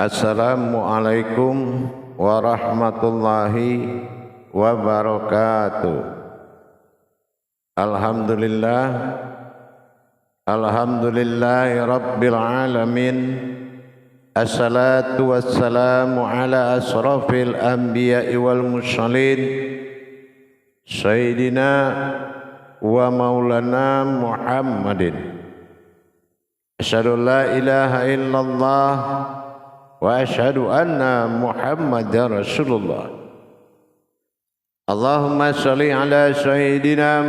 Assalamualaikum warahmatullahi wabarakatuh. Alhamdulillahi rabbil alamin. Assalatu wassalamu ala asrafil anbiya'i wal mursalin Sayyidina wa maulana Muhammadin. Asyhadu la ilaha illallah wa asyhadu anna Muhammadar Rasulullah. Allahumma shalli ala Sayyidina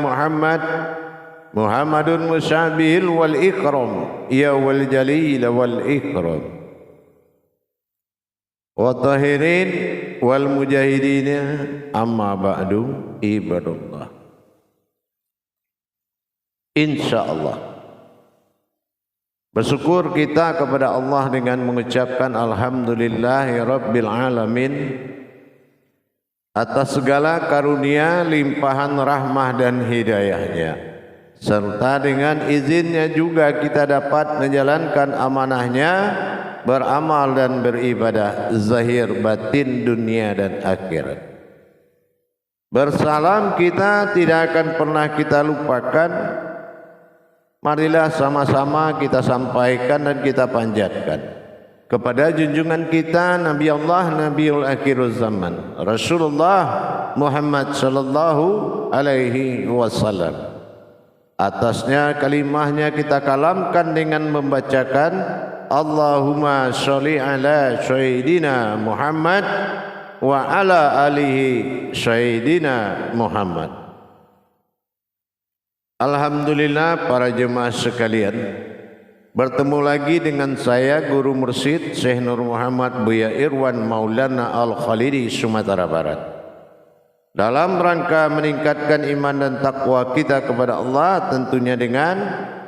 Muhammadun musabil wal ikram ya wal jalil wal ikram wa tahirin wal mujahidin amma ba'du ibadullah. Insyaallah bersyukur kita kepada Allah dengan mengucapkan alhamdulillahi rabbil alamin atas segala karunia, limpahan rahmah dan hidayahnya, serta dengan izinnya juga kita dapat menjalankan amanahnya, beramal dan beribadah zahir batin dunia dan akhirat. Bersalam kita tidak akan pernah kita lupakan. Marilah sama-sama kita sampaikan dan kita panjatkan kepada junjungan kita Nabi Allah Nabiul Akhirul Zaman Rasulullah Muhammad sallallahu alaihi wasallam. Atasnya kalimahnya kita kalamkan dengan membacakan Allahumma sholli ala Sayyidina Muhammad wa ala alihi Sayyidina Muhammad. Alhamdulillah para jemaah sekalian, bertemu lagi dengan saya Guru Mursyid Syekh Nur Muhammad Buya Irwan Maulana Al-Khalidi Sumatera Barat, dalam rangka meningkatkan iman dan takwa kita kepada Allah, tentunya dengan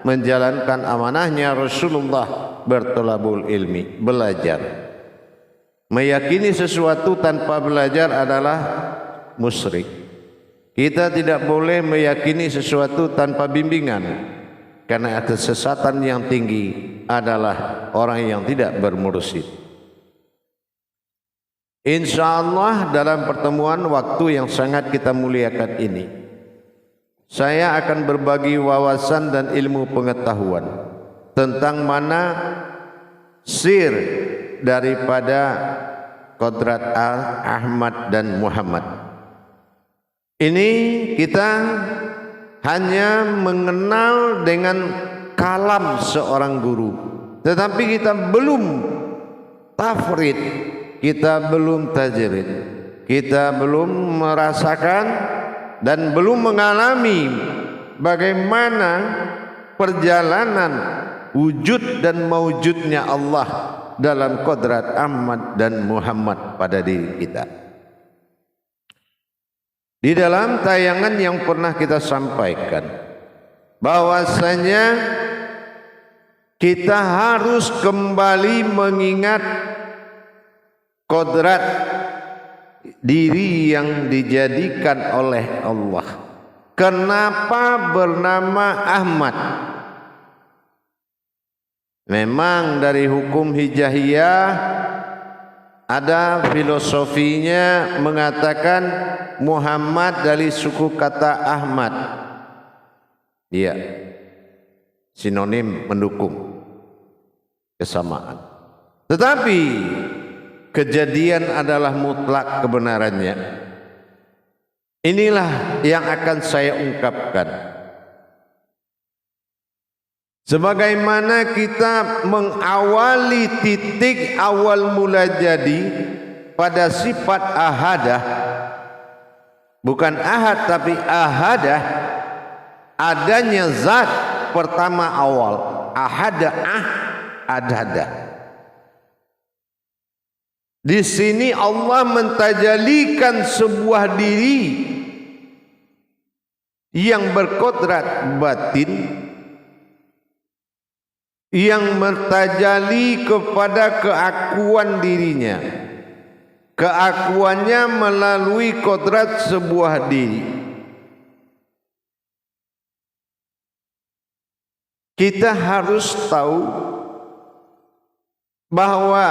menjalankan amanahnya Rasulullah bertolabul ilmi, belajar. Meyakini sesuatu tanpa belajar adalah musyrik. Kita tidak boleh meyakini sesuatu tanpa bimbingan, karena kesesatan yang tinggi adalah orang yang tidak bermursyid. Insyaallah dalam pertemuan waktu yang sangat kita muliakan ini, saya akan berbagi wawasan dan ilmu pengetahuan tentang mana sir daripada Qodrat Ahmad dan Muhammad. Ini kita hanya mengenal dengan kalam seorang guru, tetapi kita belum tafrid, kita belum tajrid, kita belum merasakan dan belum mengalami bagaimana perjalanan wujud dan maujudnya Allah dalam Qodrat Ahmad dan Muhammad pada diri kita. Di dalam tayangan yang pernah kita sampaikan bahwasanya kita harus kembali mengingat kodrat diri yang dijadikan oleh Allah. Kenapa bernama Ahmad? Memang dari hukum hijahiyah ada filosofinya mengatakan Muhammad dari suku kata Ahmad. Iya, sinonim mendukung kesamaan. Tetapi kejadian adalah mutlak kebenarannya. Inilah yang akan saya ungkapkan. Sebagaimana kita mengawali titik awal mula jadi pada sifat ahadah, bukan ahad tapi ahadah, adanya zat pertama awal, ahada adada. Di sini Allah mentajalikan sebuah diri yang berkodrat batin, yang mertajali kepada keakuan dirinya. Keakuannya melalui kodrat sebuah diri. Kita harus tahu bahwa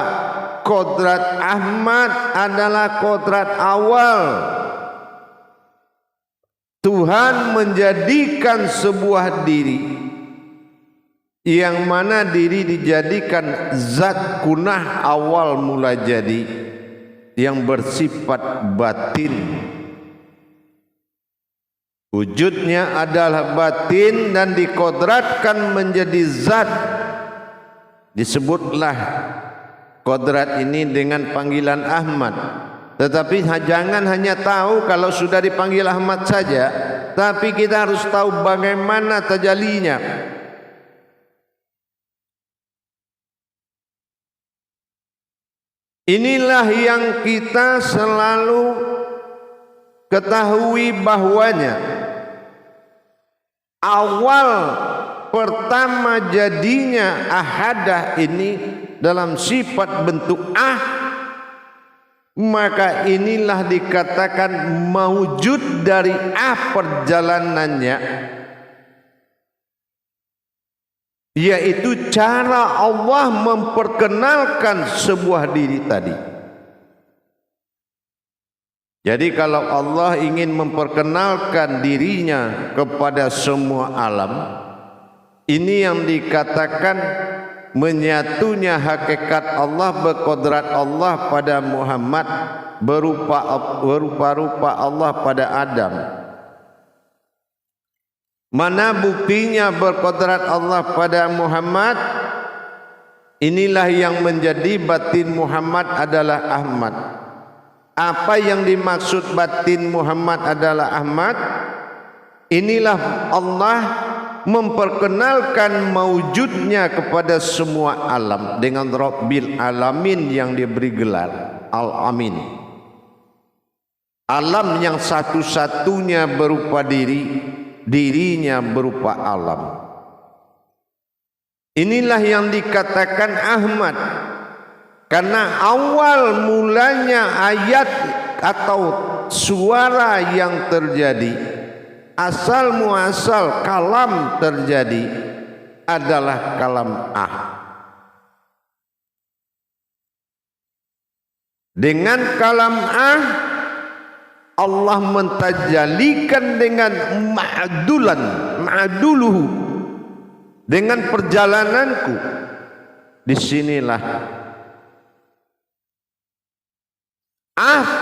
kodrat Ahmad adalah kodrat awal. Tuhan menjadikan sebuah diri yang mana diri dijadikan zat kunah awal mula jadi yang bersifat batin. Wujudnya adalah batin dan dikodratkan menjadi zat. Disebutlah kodrat ini dengan panggilan Ahmad. Tetapi jangan hanya tahu kalau sudah dipanggil Ahmad saja, tapi kita harus tahu bagaimana tajallinya. Inilah yang kita selalu ketahui bahwanya awal pertama jadinya ahadah ini dalam sifat bentuk maka inilah dikatakan maujud dari perjalanannya, yaitu cara Allah memperkenalkan sebuah diri tadi. Jadi kalau Allah ingin memperkenalkan dirinya kepada semua alam, ini yang dikatakan menyatunya hakikat Allah, berkodrat Allah pada Muhammad, berupa-rupa Allah pada Adam. Mana buktinya berkodrat Allah pada Muhammad? Inilah yang menjadi batin Muhammad adalah Ahmad. Apa yang dimaksud batin Muhammad adalah Ahmad? Inilah Allah memperkenalkan maujudnya kepada semua alam dengan Rabbil Alamin yang diberi gelar Al-Amin. Alam yang satu-satunya berupa diri, dirinya berupa alam. Inilah yang dikatakan Ahmad, karena awal mulanya ayat atau suara yang terjadi, asal muasal kalam terjadi adalah kalam Dengan kalam Allah mentajalikan dengan ma'aduluhu, dengan perjalananku. Disinilah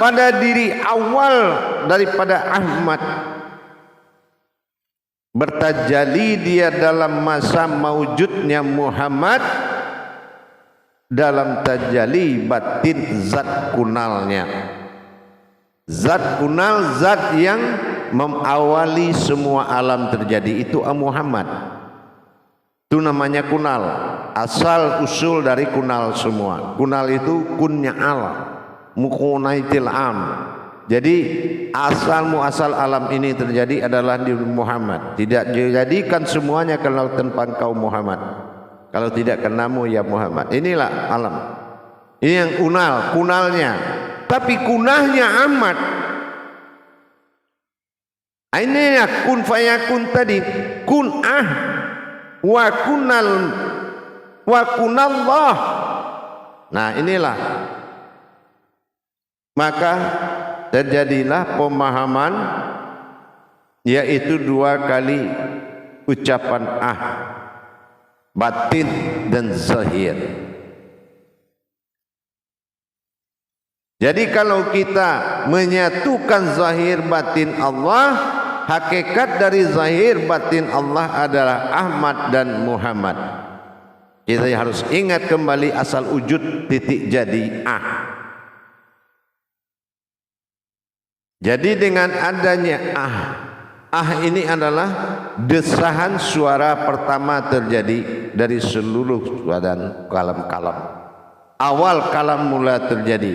pada diri awal daripada Ahmad bertajali dia dalam masa maujudnya Muhammad, dalam tajali batin zat kunalnya. Zat kunal, zat yang mengawali semua alam terjadi, itu Muhammad. Itu namanya kunal, asal usul dari kunal semua. Kunal itu kunnya Allah, mukunaitil am. Jadi asal muasal alam ini terjadi adalah di Muhammad. Tidak dijadikan semuanya kalau tanpa engkau Muhammad, kalau tidak kenamu ya Muhammad. Inilah alam. Ini yang kunalnya. Tapi kunahnya Ahmad. Ini ya kun fayakun tadi. Kunah wa kunallah. Nah inilah. Maka terjadilah pemahaman, yaitu dua kali ucapan batin dan zahir. Jadi kalau kita menyatukan zahir batin Allah, hakikat dari zahir batin Allah adalah Ahmad dan Muhammad. Kita harus ingat kembali asal wujud titik jadi Jadi dengan adanya ini adalah desahan suara pertama terjadi dari seluruh badan kalam-kalam. Awal kalam mula terjadi.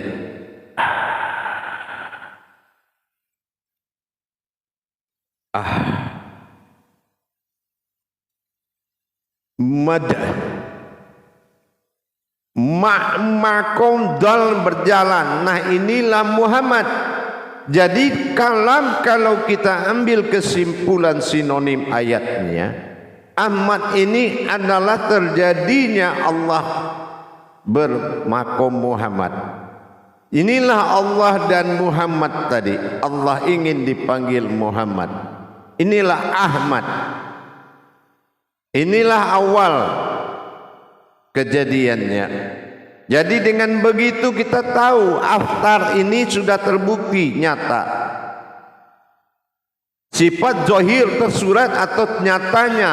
Makom dal berjalan. Nah inilah Muhammad. Jadi kalam, kalau kita ambil kesimpulan sinonim ayatnya, Ahmad ini adalah terjadinya Allah bermakom Muhammad. Inilah Allah dan Muhammad tadi. Allah ingin dipanggil Muhammad. Inilah Ahmad. Inilah awal kejadiannya. Jadi dengan begitu kita tahu Aftar ini sudah terbukti nyata. Sifat zahir tersurat atau nyatanya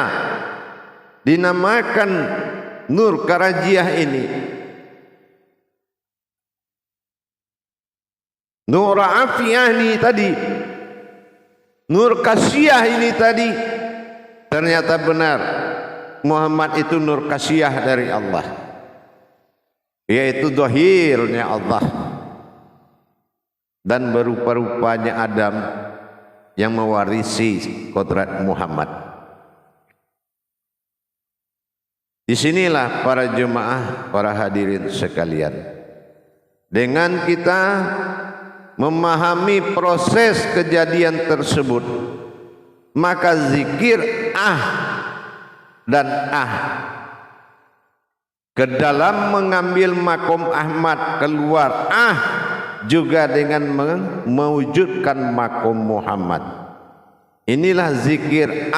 dinamakan Nur Karajiah ini. Nur Afiyah ini tadi, Nur Kasiyah ini tadi, ternyata benar Muhammad itu Nur Kasiyah dari Allah, yaitu zahirnya Allah dan berupa-rupanya Adam yang mewarisi kodrat Muhammad. Disinilah para jemaah, para hadirin sekalian, dengan kita memahami proses kejadian tersebut, maka zikir dan ke dalam mengambil makom Ahmad keluar juga dengan mewujudkan makom Muhammad. Inilah zikir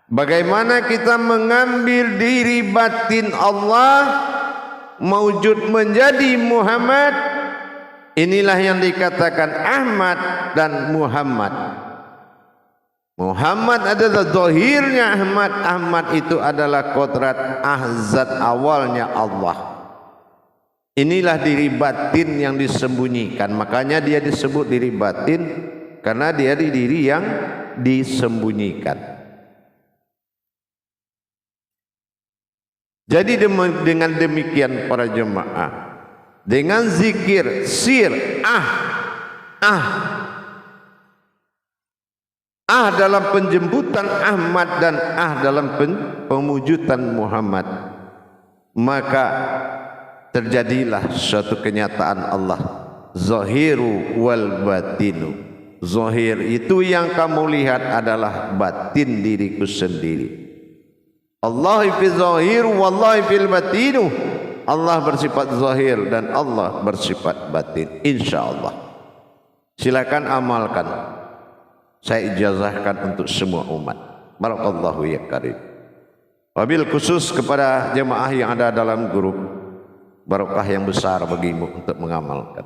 Bagaimana kita mengambil diri batin Allah mewujud menjadi Muhammad. Inilah yang dikatakan Ahmad dan Muhammad. Muhammad adalah zahirnya Ahmad. Ahmad itu adalah kodrat zat awalnya Allah. Inilah diri batin yang disembunyikan. Makanya dia disebut diri batin, karena dia diri yang disembunyikan. Jadi dengan demikian para jemaah, dengan zikir sir dalam penjemputan Ahmad dan dalam pemujudan Muhammad, maka terjadilah suatu kenyataan Allah, zahiru wal batinu. Zahir itu yang kamu lihat adalah batin diriku sendiri. Allah fi zahir wallahi fil batinu. Allah bersifat zahir dan Allah bersifat batin, insyaallah. Silakan amalkan. Saya ijazahkan untuk semua umat. Barakallahu ya karim. Wabil khusus kepada jemaah yang ada dalam grup, barokah yang besar bagimu untuk mengamalkan.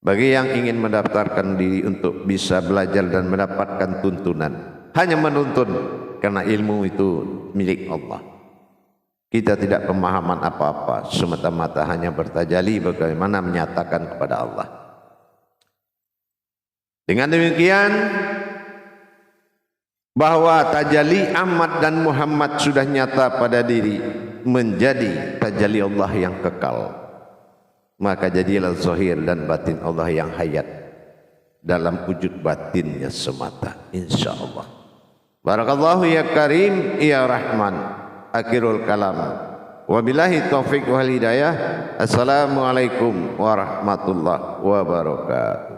Bagi yang ingin mendaftarkan diri untuk bisa belajar dan mendapatkan tuntunan, hanya menuntun, karena ilmu itu milik Allah. Kita tidak pemahaman apa-apa, semata-mata hanya bertajali bagaimana menyatakan kepada Allah. Dengan demikian, bahwa tajalli Ahmad dan Muhammad sudah nyata pada diri, menjadi tajalli Allah yang kekal. Maka jadilah zahir dan batin Allah yang hayat dalam wujud batinnya semata, insyaallah. Barakallahu ya karim ya rahman. Akhirul kalam. Wabillahi taufiq wal hidayah. Assalamualaikum warahmatullahi wabarakatuh.